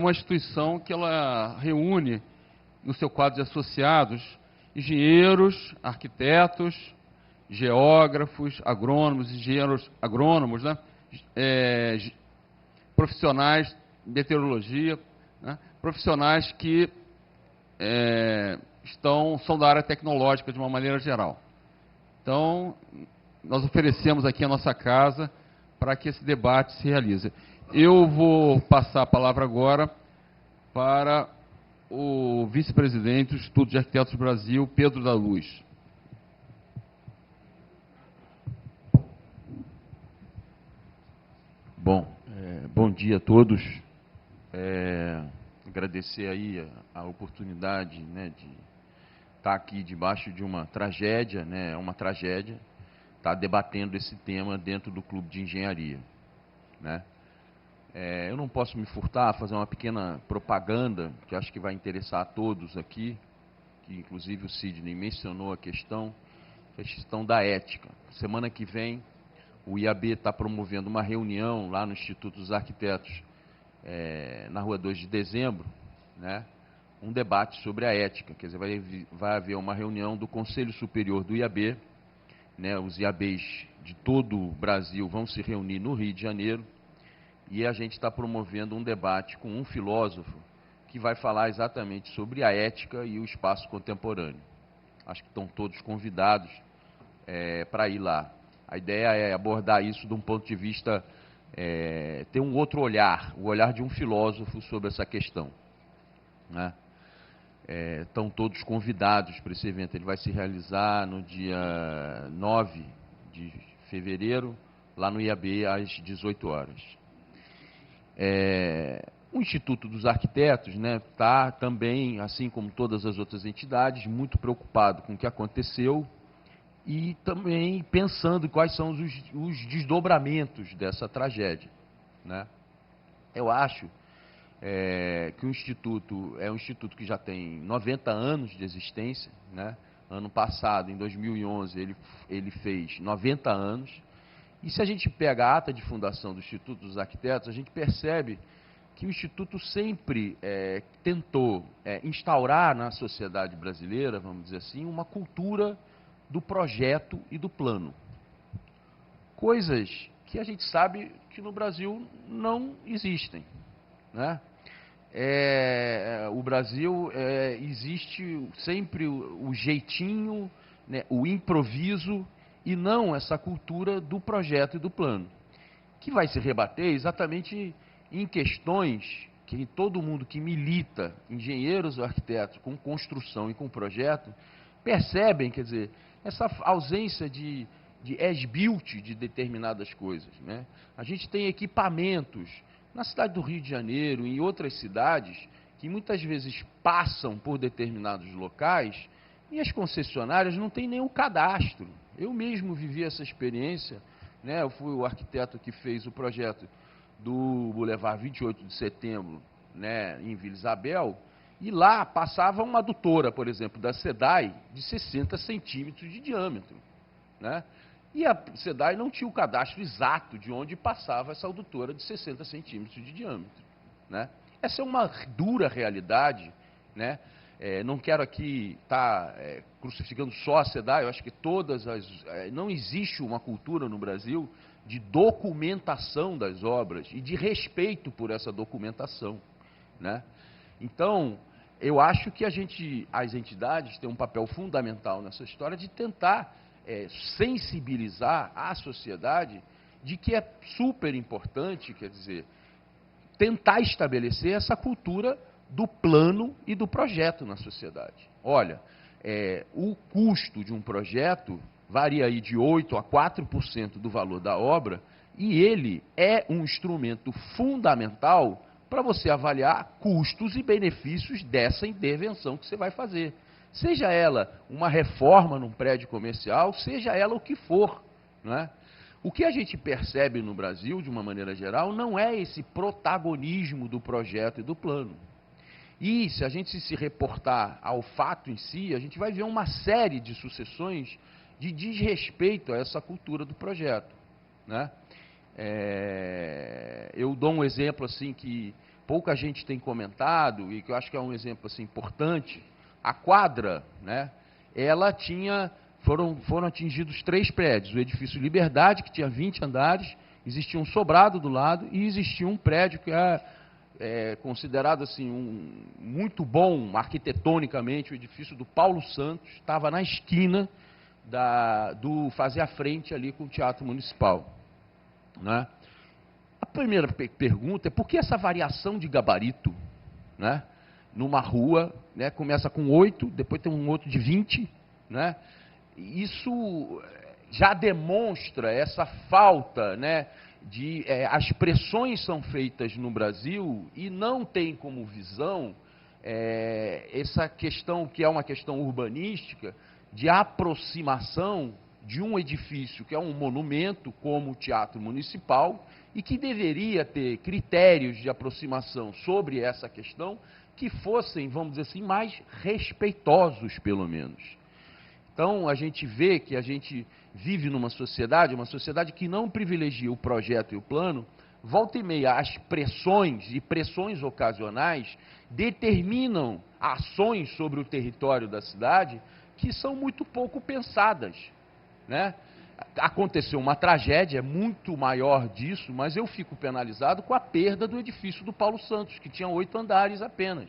uma instituição que ela reúne no seu quadro de associados engenheiros, arquitetos, geógrafos, agrônomos, engenheiros agrônomos, né? Profissionais de meteorologia, né? Profissionais que são da área tecnológica de uma maneira geral. Então, nós oferecemos aqui a nossa casa para que esse debate se realize. Eu vou passar a palavra agora para o vice-presidente do Instituto de Arquitetos do Brasil, Pedro da Luz. Bom, bom dia a todos. Agradecer aí a oportunidade, né, de estar aqui debaixo de uma tragédia, né, é uma tragédia, estar debatendo esse tema dentro do Clube de Engenharia, né. Eu não posso me furtar a fazer uma pequena propaganda, que acho que vai interessar a todos aqui, que inclusive o Sidney mencionou a questão da ética. Semana que vem, o IAB está promovendo uma reunião lá no Instituto dos Arquitetos, na rua 2 de dezembro, né, um debate sobre a ética. Quer dizer, vai haver uma reunião do Conselho Superior do IAB, né, os IABs de todo o Brasil vão se reunir no Rio de Janeiro, e a gente está promovendo um debate com um filósofo que vai falar exatamente sobre a ética e o espaço contemporâneo. Acho que estão todos convidados para ir lá. A ideia é abordar isso de um ponto de vista, ter um outro olhar, o olhar de um filósofo sobre essa questão, né? Estão todos convidados para esse evento. Ele vai se realizar no dia 9 de fevereiro, lá no IAB, às 18 horas. O Instituto dos Arquitetos está também, assim como todas as outras entidades, muito preocupado com o que aconteceu e também pensando em quais são os desdobramentos dessa tragédia, né? Eu acho que o Instituto é um instituto que já tem 90 anos de existência, né? Ano passado, em 2011, ele fez 90 anos. E se a gente pega a ata de fundação do Instituto dos Arquitetos, a gente percebe que o Instituto sempre tentou instaurar na sociedade brasileira, vamos dizer assim, uma cultura do projeto e do plano. Coisas que a gente sabe que no Brasil não existem, né? O Brasil existe sempre o jeitinho, né, o improviso, e não essa cultura do projeto e do plano, que vai se rebater exatamente em questões que todo mundo que milita, engenheiros ou arquitetos, com construção e com projeto, percebem, quer dizer, essa ausência de as-built de determinadas coisas, né? A gente tem equipamentos na cidade do Rio de Janeiro, em outras cidades, que muitas vezes passam por determinados locais e as concessionárias não têm nenhum cadastro. Eu mesmo vivi essa experiência, né? Eu fui o arquiteto que fez o projeto do Boulevard 28 de Setembro, né, em Vila Isabel, e lá passava uma adutora, por exemplo, da SEDAI, de 60 centímetros de diâmetro, né? E a SEDAI não tinha o cadastro exato de onde passava essa adutora de 60 centímetros de diâmetro, né? Essa é uma dura realidade, né? Não quero aqui estar crucificando só a SEDAI, eu acho que não existe uma cultura no Brasil de documentação das obras e de respeito por essa documentação, né? Então, eu acho que as entidades têm um papel fundamental nessa história de tentar sensibilizar a sociedade de que é super importante, quer dizer, tentar estabelecer essa cultura do plano e do projeto na sociedade. Olha, o custo de um projeto varia aí de 8% a 4% do valor da obra, e ele é um instrumento fundamental para você avaliar custos e benefícios dessa intervenção que você vai fazer. Seja ela uma reforma num prédio comercial, seja ela o que for, né? O que a gente percebe no Brasil, de uma maneira geral, não é esse protagonismo do projeto e do plano. E se a gente se reportar ao fato em si, a gente vai ver uma série de sucessões de desrespeito a essa cultura do projeto, né? Eu dou um exemplo assim que pouca gente tem comentado, e que eu acho que é um exemplo assim, importante, a quadra, né, ela tinha, foram atingidos 3 prédios, o edifício Liberdade, que tinha 20 andares, existia um sobrado do lado, e existia um prédio que é considerado assim, muito bom arquitetonicamente, o edifício do Paulo Santos, estava na esquina fazer a frente ali com o Teatro Municipal. Né? A primeira pergunta é por que essa variação de gabarito, né? Numa rua, né? Começa com 8, depois tem um outro de 20, né? Isso já demonstra essa falta, né? As pressões são feitas no Brasil e não tem como visão essa questão, que é uma questão urbanística, de aproximação de um edifício que é um monumento, como o Teatro Municipal, e que deveria ter critérios de aproximação sobre essa questão que fossem, vamos dizer assim, mais respeitosos, pelo menos. Então, a gente vê que a gente vive numa sociedade que não privilegia o projeto e o plano. Volta e meia, as pressões e pressões ocasionais determinam ações sobre o território da cidade que são muito pouco pensadas, né? Aconteceu uma tragédia muito maior disso, mas eu fico penalizado com a perda do edifício do Paulo Santos, que tinha 8 andares apenas.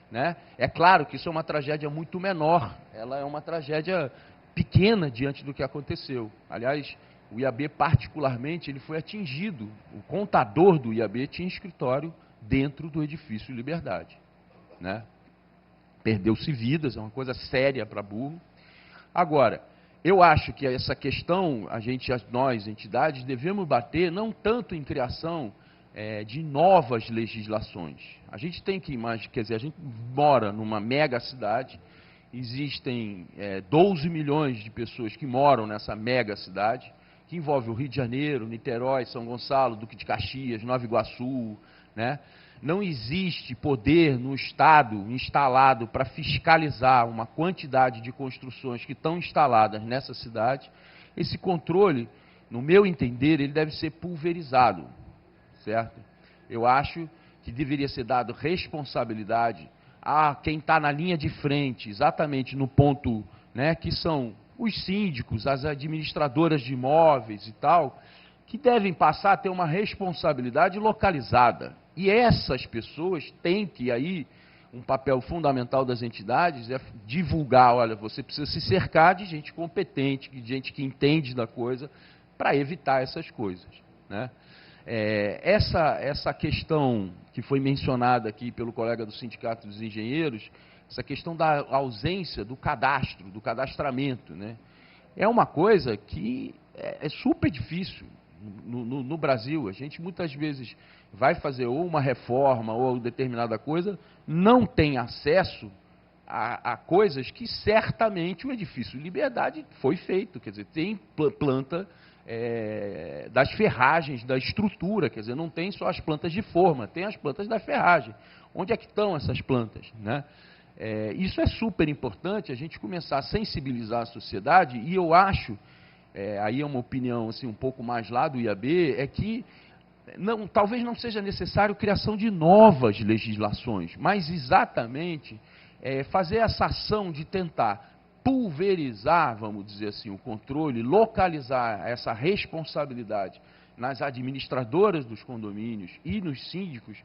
Né? É claro que isso é uma tragédia muito menor, ela é uma tragédia pequena diante do que aconteceu. Aliás, o IAB particularmente, ele foi atingido, o contador do IAB tinha escritório dentro do edifício Liberdade. Né? Perdeu-se vidas, é uma coisa séria para burro. Agora, eu acho que essa questão, nós, entidades, devemos bater não tanto em criação de novas legislações. A gente tem que imaginar, quer dizer, a gente mora numa mega cidade, existem 12 milhões de pessoas que moram nessa mega cidade, que envolve o Rio de Janeiro, Niterói, São Gonçalo, Duque de Caxias, Nova Iguaçu, né? Não existe poder no Estado instalado para fiscalizar uma quantidade de construções que estão instaladas nessa cidade. Esse controle, no meu entender, ele deve ser pulverizado, certo? Eu acho que deveria ser dado responsabilidade a quem está na linha de frente, exatamente no ponto, né, que são os síndicos, as administradoras de imóveis e tal, que devem passar a ter uma responsabilidade localizada. E essas pessoas têm que, aí, um papel fundamental das entidades é divulgar, olha, você precisa se cercar de gente competente, de gente que entende da coisa, para evitar essas coisas. Né? Essa questão que foi mencionada aqui pelo colega do Sindicato dos Engenheiros, essa questão da ausência do cadastro, do cadastramento, né? É uma coisa que é super difícil. No Brasil, a gente muitas vezes vai fazer ou uma reforma ou determinada coisa, não tem acesso a coisas que certamente o edifício Liberdade foi feito, quer dizer, tem planta das ferragens, da estrutura, quer dizer, não tem só as plantas de forma, tem as plantas da ferragem. Onde é que estão essas plantas? Né? Isso é super importante, a gente começar a sensibilizar a sociedade, e eu acho, aí é uma opinião assim, um pouco mais lá do IAB, é que talvez não seja necessário a criação de novas legislações, mas exatamente fazer essa ação de tentar pulverizar, vamos dizer assim, o controle, localizar essa responsabilidade nas administradoras dos condomínios e nos síndicos,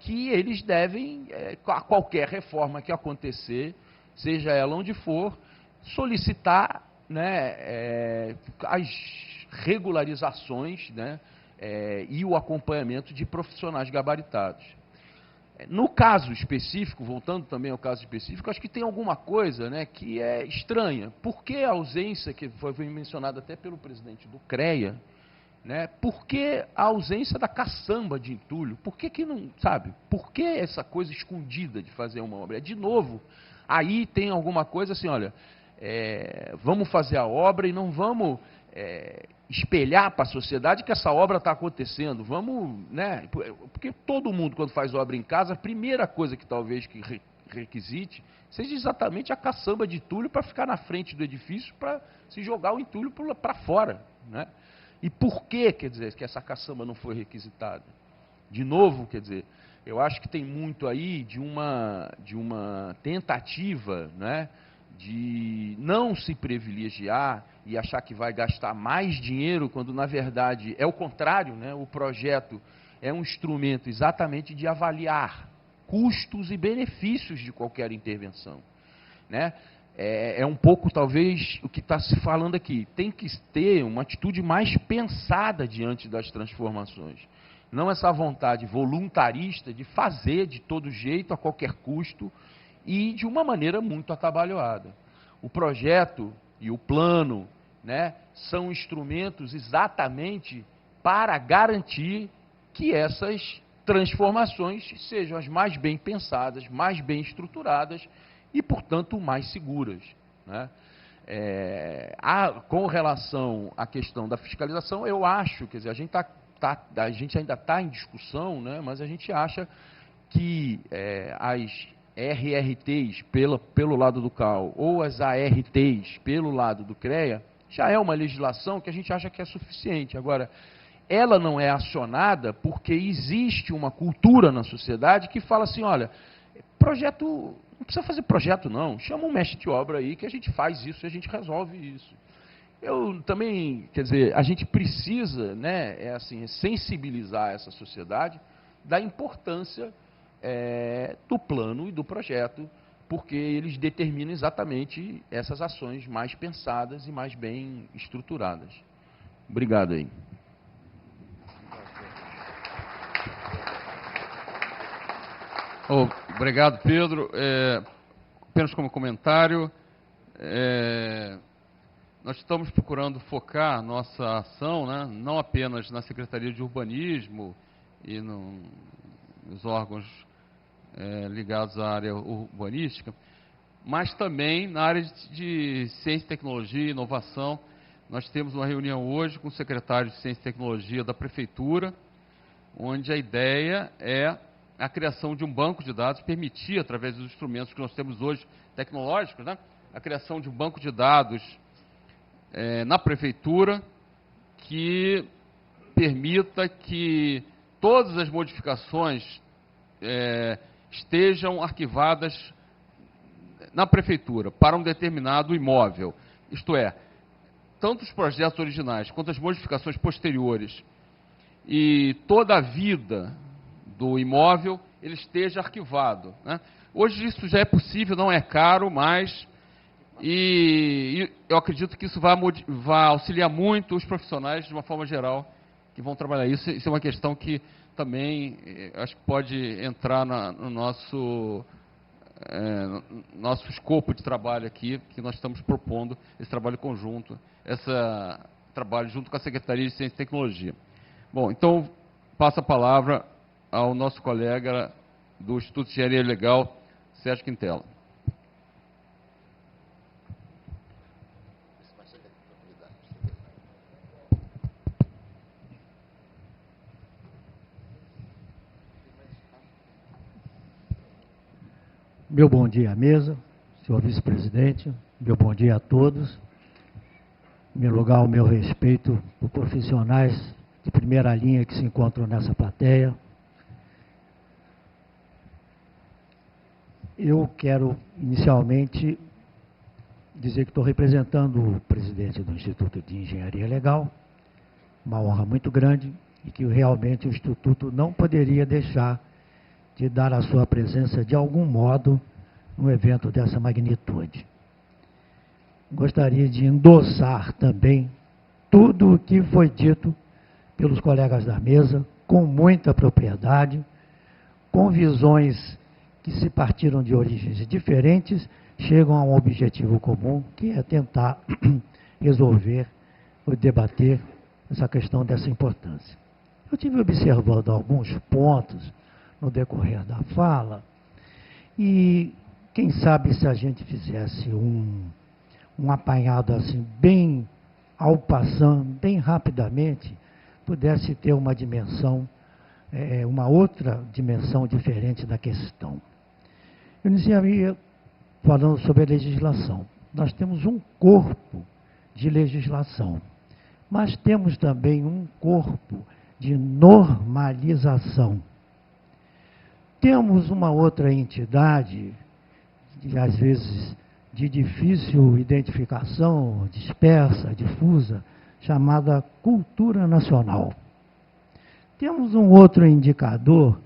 que eles devem, a qualquer reforma que acontecer, seja ela onde for, solicitar, né, as regularizações, né, e o acompanhamento de profissionais gabaritados. No caso específico, voltando também ao caso específico, acho que tem alguma coisa, né, que é estranha. Por que a ausência, que foi mencionada até pelo presidente do CREA, né, por que a ausência da caçamba de entulho? Por que não, sabe? Por que essa coisa escondida de fazer uma obra? De novo, aí tem alguma coisa assim, olha, vamos fazer a obra e não vamos espelhar para a sociedade que essa obra está acontecendo. Vamos, né? Porque todo mundo, quando faz obra em casa, a primeira coisa que talvez que requisite seja exatamente a caçamba de entulho para ficar na frente do edifício para se jogar o entulho para fora. Né? E por que, quer dizer, que essa caçamba não foi requisitada? De novo, quer dizer, eu acho que tem muito aí de uma tentativa, né, de não se privilegiar e achar que vai gastar mais dinheiro, quando na verdade é o contrário, né? O projeto é um instrumento exatamente de avaliar custos e benefícios de qualquer intervenção, né? É um pouco, talvez, o que está se falando aqui. Tem que ter uma atitude mais pensada diante das transformações. Não essa vontade voluntarista de fazer de todo jeito, a qualquer custo, e de uma maneira muito atabalhoada. O projeto e o plano, né, são instrumentos exatamente para garantir que essas transformações sejam as mais bem pensadas, mais bem estruturadas e, portanto, mais seguras, né? Com relação à questão da fiscalização, eu acho, quer dizer, a gente ainda está em discussão, né, mas a gente acha que as RRTs pelo lado do CAL ou as ARTs pelo lado do CREA já é uma legislação que a gente acha que é suficiente. Agora, ela não é acionada porque existe uma cultura na sociedade que fala assim, olha, projeto, não precisa fazer projeto não, chama um mestre de obra aí que a gente faz isso e a gente resolve isso. Eu também, quer dizer, a gente precisa, né, sensibilizar essa sociedade da importância do plano e do projeto, porque eles determinam exatamente essas ações mais pensadas e mais bem estruturadas. Obrigado aí. Obrigado, Pedro. Apenas como comentário, nós estamos procurando focar nossa ação, né, não apenas na Secretaria de Urbanismo e nos órgãos ligados à área urbanística, mas também na área de ciência, tecnologia e inovação. Nós temos uma reunião hoje com o secretário de Ciência e Tecnologia da Prefeitura, onde a ideia é a criação de um banco de dados, permitir, através dos instrumentos que nós temos hoje, tecnológicos, né, a criação de um banco de dados na Prefeitura que permita que todas as modificações estejam arquivadas na Prefeitura para um determinado imóvel. Isto é, tanto os projetos originais quanto as modificações posteriores e toda a vida do imóvel, ele esteja arquivado, né? Hoje isso já é possível, não é caro, mas e eu acredito que isso vai auxiliar muito os profissionais, de uma forma geral, que vão trabalhar isso. Isso é uma questão que também acho que pode entrar no nosso escopo de trabalho aqui, que nós estamos propondo esse trabalho conjunto, esse trabalho junto com a Secretaria de Ciência e Tecnologia. Bom, então, passo a palavra ao nosso colega do Instituto de Engenharia Legal, Sérgio Quintela. Meu bom dia à mesa, senhor vice-presidente, meu bom dia a todos. Em primeiro lugar, o meu respeito por profissionais de primeira linha que se encontram nessa plateia. Eu quero, inicialmente, dizer que estou representando o presidente do Instituto de Engenharia Legal, uma honra muito grande, e que realmente o Instituto não poderia deixar de dar a sua presença de algum modo num evento dessa magnitude. Gostaria de endossar também tudo o que foi dito pelos colegas da mesa, com muita propriedade, com visões que se partiram de origens diferentes, chegam a um objetivo comum, que é tentar resolver ou debater essa questão dessa importância. Eu tive observando alguns pontos no decorrer da fala, e quem sabe se a gente fizesse um apanhado assim, bem ao passant, bem rapidamente, pudesse ter uma dimensão, uma outra dimensão diferente da questão. Eu iniciaria falando sobre a legislação. Nós temos um corpo de legislação, mas temos também um corpo de normalização. Temos uma outra entidade, às vezes de difícil identificação, dispersa, difusa, chamada cultura nacional. Temos um outro indicador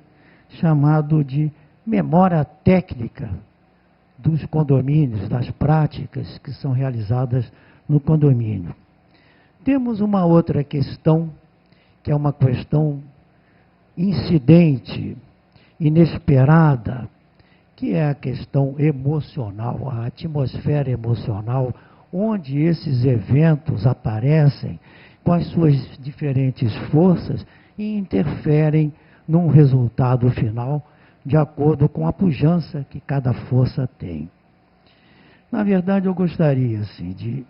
chamado de memória técnica dos condomínios, das práticas que são realizadas no condomínio. Temos uma outra questão, que é uma questão incidente, inesperada, que é a questão emocional, a atmosfera emocional, onde esses eventos aparecem com as suas diferentes forças e interferem num resultado final, de acordo com a pujança que cada força tem. Na verdade, eu gostaria, assim, de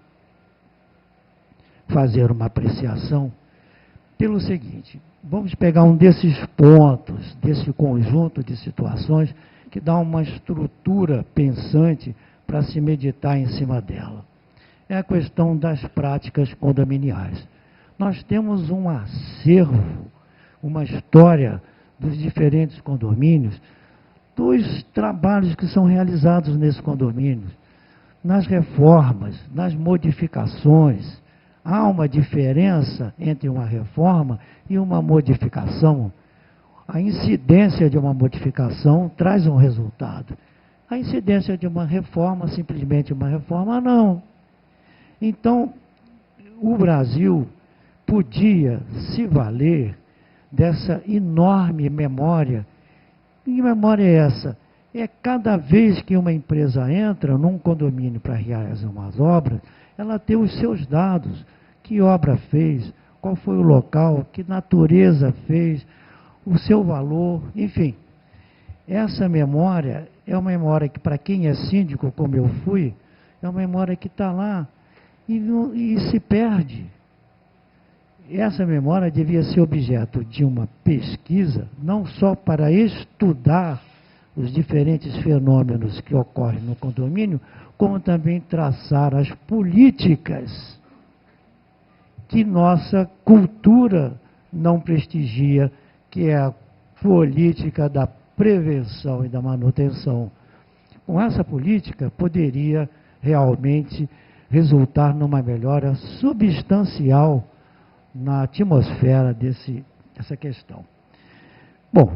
fazer uma apreciação pelo seguinte: vamos pegar um desses pontos, desse conjunto de situações, que dá uma estrutura pensante para se meditar em cima dela. É a questão das práticas condominiais. Nós temos um acervo, uma história dos diferentes condomínios, dos trabalhos que são realizados nesses condomínios, nas reformas, nas modificações. Há uma diferença entre uma reforma e uma modificação. A incidência de uma modificação traz um resultado. A incidência de uma reforma, simplesmente uma reforma, não. Então, o Brasil podia se valer dessa enorme memória. Que memória é essa? É cada vez que uma empresa entra num condomínio para realizar umas obras, ela tem os seus dados. Que obra fez, qual foi o local, que natureza fez, o seu valor, enfim. Essa memória é uma memória que, para quem é síndico, como eu fui, é uma memória que está lá e se perde. Essa memória devia ser objeto de uma pesquisa, não só para estudar os diferentes fenômenos que ocorrem no condomínio, como também traçar as políticas que nossa cultura não prestigia, que é a política da prevenção e da manutenção. Com essa política, poderia realmente resultar numa melhora substancial na atmosfera dessa questão. Bom,